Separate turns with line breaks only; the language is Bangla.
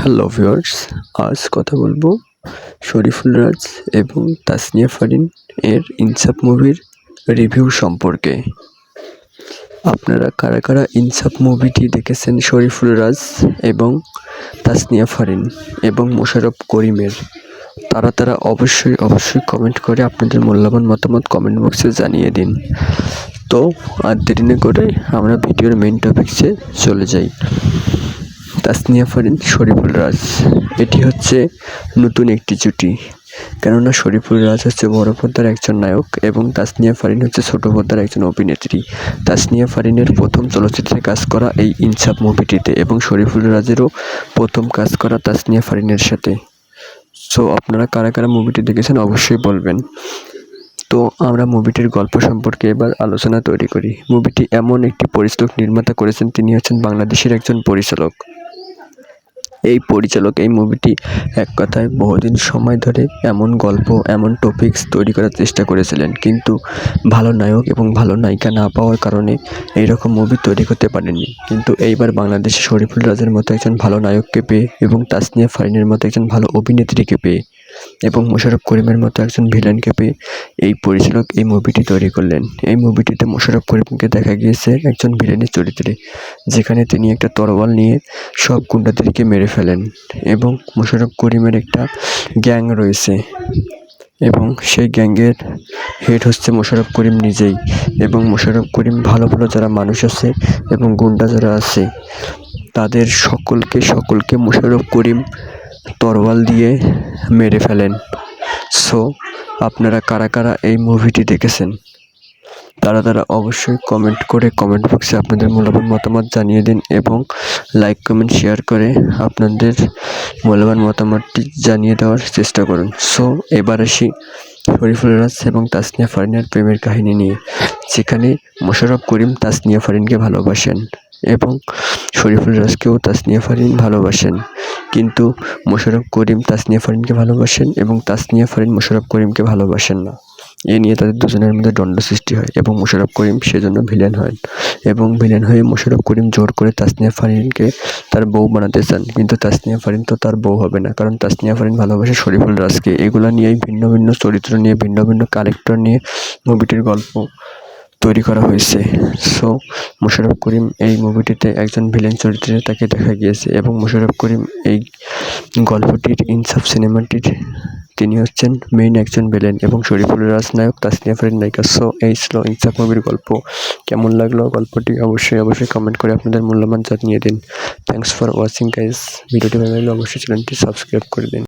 হ্যালো ভিউয়ার্স, আজ কথা বলবো শরীফুল রাজ এবং তাসনিয়া ফারিন এর ইনসাফ মুভির রিভিউ সম্পর্কে। আপনারা কারা কারা ইনসাফ মুভিটি দেখেছেন শরীফুল রাজ এবং তাসনিয়া ফারিন এবং মোশাররফ করিমের, তারা অবশ্যই কমেন্ট করে আপনাদের মূল্যবান মতামত কমেন্ট বক্সে জানিয়ে দিন। তো আর দেরি না করে আমরা ভিডিওর মেইন টপিকসে চলে যাই। তাসনিয়া ফারিন, শরীফুল রাজ, এটি হচ্ছে নতুন একটি জুটি। কেননা শরীফুল রাজ হচ্ছে বড় পর্দার একজন নায়ক এবং তাসনিয়া ফারিন হচ্ছে ছোট পর্দার একজন অভিনেত্রী। তাসনিয়া ফারিনের প্রথম চলচ্চিত্রে কাজ করা এই ইনসাফ মুভিটিতে এবং শরীফুল রাজেরও প্রথম কাজ করা তাসনিয়া ফারিনের সাথে। সো আপনারা কারা কারা মুভিটি দেখেছেন অবশ্যই বলবেন। তো আমরা মুভিটির গল্প সম্পর্কে এবার আলোচনা তৈরি করি। মুভিটি এমন একটি পরিচালক নির্মাতা করেছেন, তিনি হচ্ছেন বাংলাদেশের একজন পরিচালক। এই পরিচালক এই মুভিটি এক কথায় বহুদিন সময় ধরে এমন গল্প, এমন টপিকস তৈরি করার চেষ্টা করেছিলেন, কিন্তু ভালো নায়ক এবং ভালো নায়িকা না পাওয়ার কারণে এইরকম মুভি তৈরি করতে পারেননি। কিন্তু এইবার বাংলাদেশে শরীফুল রাজের মতো একজন ভালো নায়ককে পেয়ে এবং তাসনিয়া ফারিনের মতো একজন ভালো অভিনেত্রীকে পেয়ে এবং মোশাররফ করিমের মতো একজন ভিলেনকে পেয়ে এই পরিচালক এই মুভিটি তৈরি করলেন। এই মুভিটিতে মোশাররফ করিমকে দেখা গিয়েছে একজন ভিলেনের চরিত্রে, যেখানে তিনি একটা তরোয়াল নিয়ে সব গুন্ডাদেরকে মেরে ফেলেন এবং মোশাররফ করিমের একটা গ্যাং রয়েছে এবং সেই গ্যাংয়ের হেড হচ্ছে মোশাররফ করিম নিজেই। এবং মোশাররফ করিম ভালো যারা মানুষ আছে এবং গুন্ডা যারা আছে তাদের সকলকে মোশাররফ করিম তরোয়াল দিয়ে মেরে ফেলেন। সো আপনারা কারা কারা এই মুভিটি দেখেছেন তারা অবশ্যই কমেন্ট করে কমেন্ট বক্সে আপনাদের মূল্যবান মতামত জানিয়ে দিন এবং লাইক কমেন্ট শেয়ার করে আপনাদের মূল্যবান মতামতটি জানিয়ে দেওয়ার চেষ্টা করুন। সো এবার আসি শরীফুল রাজ এবং তাসনিয়া ফারিনের প্রেমের কাহিনী নিয়ে, যেখানে মোশাররফ করিম তাসনিয়া ফারিনকে ভালোবাসেন এবং শরীফুল রাজকেও তাসনিয়া ফারিন ভালোবাসেন, কিন্তু মোশাররফ করিম তাসনিয়া ফারিনকে ভালোবাসেন এবং তাসনিয়া ফারিন মোশাররফ করিমকে ভালোবাসেন না। এ নিয়ে তাদের দুজনের মধ্যে দ্বন্দ্ব সৃষ্টি হয় এবং মোশাররফ করিম সেজন্য ভিলেন হন এবং ভিলেন হয়ে মোশাররফ করিম জোর করে তাসনিয়া ফারিনকে তার বউ বানাতে চান, কিন্তু তাসনিয়া ফারিন তো তার বউ হবে না, কারণ তাসনিয়া ফারিন ভালোবাসে শরীফুল রাজকে। এগুলো নিয়েই ভিন্ন ভিন্ন চরিত্র নিয়ে ভিন্ন ভিন্ন ক্যারেক্টার নিয়ে মুভিটির গল্প তৈরি করা হয়েছে। সো মোশাররফ করিম এই মুভিটিতে একজন ভিলেন চরিত্রে তাকে দেখা গিয়েছে এবং মোশাররফ করিম এই গল্পটির ইনসাফ সিনেমাটির তিনি হচ্ছেন মেইন একজন ভিলেন এবং শরীফুল রাজ নায়ক, তাসনিয়া ফারিন নায়িকা। সো এই ছিল ইনসাফ মুভির গল্প। কেমন লাগলো গল্পটি অবশ্যই কমেন্ট করে আপনাদের মূল্যবান জানিয়ে দিন। Thanks for watching guys. ভিডিওটি ভালো লাগলে অবশ্যই চ্যানেলটি সাবস্ক্রাইব করে দিন।